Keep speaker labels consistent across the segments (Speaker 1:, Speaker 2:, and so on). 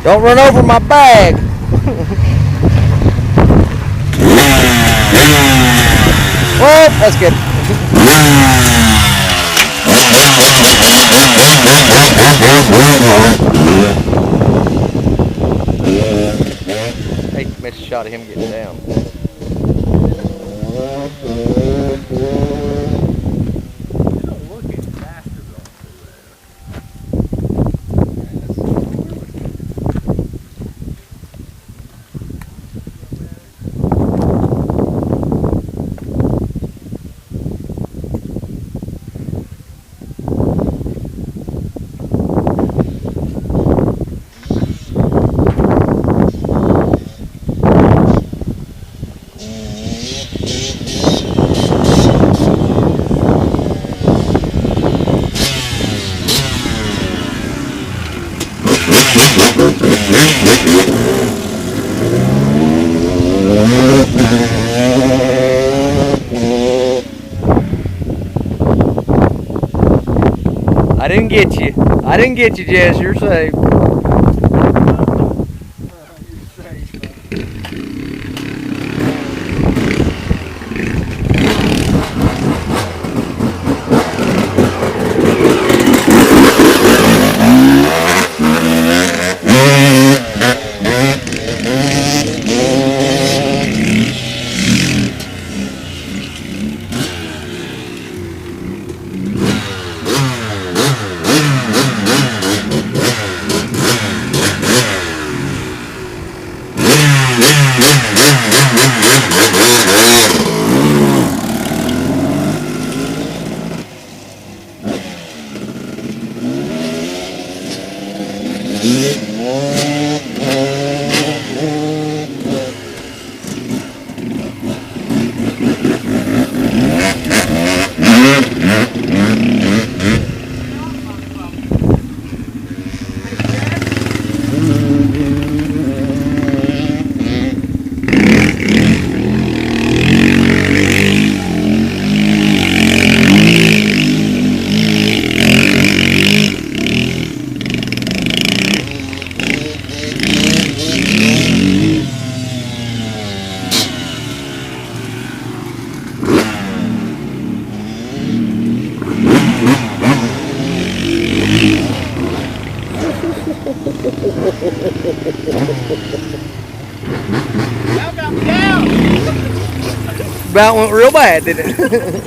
Speaker 1: Don't run over my bag. Whoa, that's good. Hey, missed a shot of him getting down. I didn't get you. I didn't get you, Jess. You're safe. About went real bad, didn't it?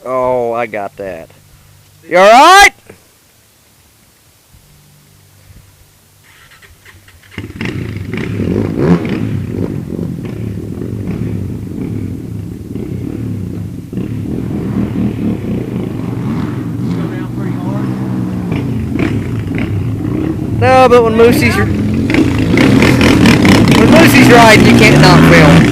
Speaker 1: Oh, I got that. You alright? No, but when Moosey's riding, you can't not film.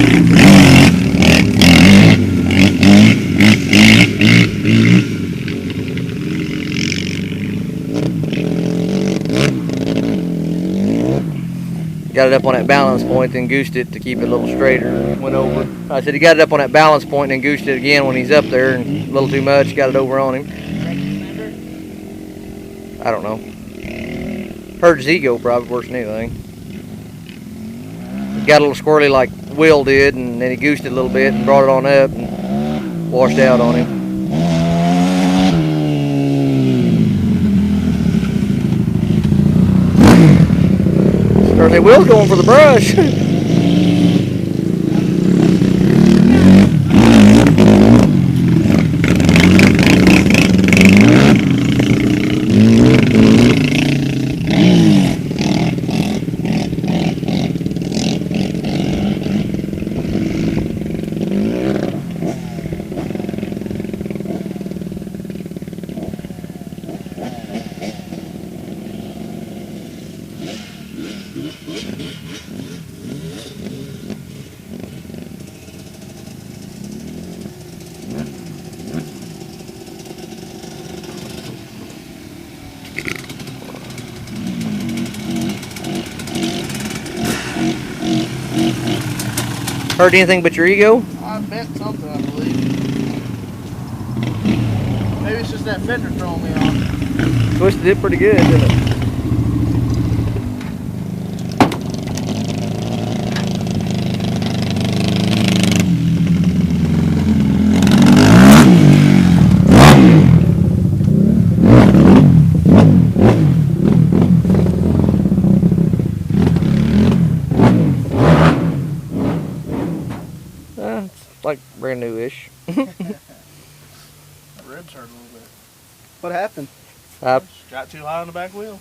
Speaker 1: Got it up on that balance point, then goosed it to keep it a little straighter. Went over. I said he got it up on that balance point, and then goosed it again when he's up there, and a little too much. Got it over on him. I don't know. Hurt his ego probably worse than anything. Got a little squirrely like Will did, and then he goosed it a little bit and brought it on up and washed out on him. Certainly Will's going for the brush. Hurt anything but your ego?
Speaker 2: I bent something, I believe. Maybe it's just that fender throwing me off.
Speaker 1: Twisted it pretty good, didn't it? It's like brand new-ish.
Speaker 2: My ribs hurt a little bit.
Speaker 3: What happened?
Speaker 2: Got too high on the back wheel.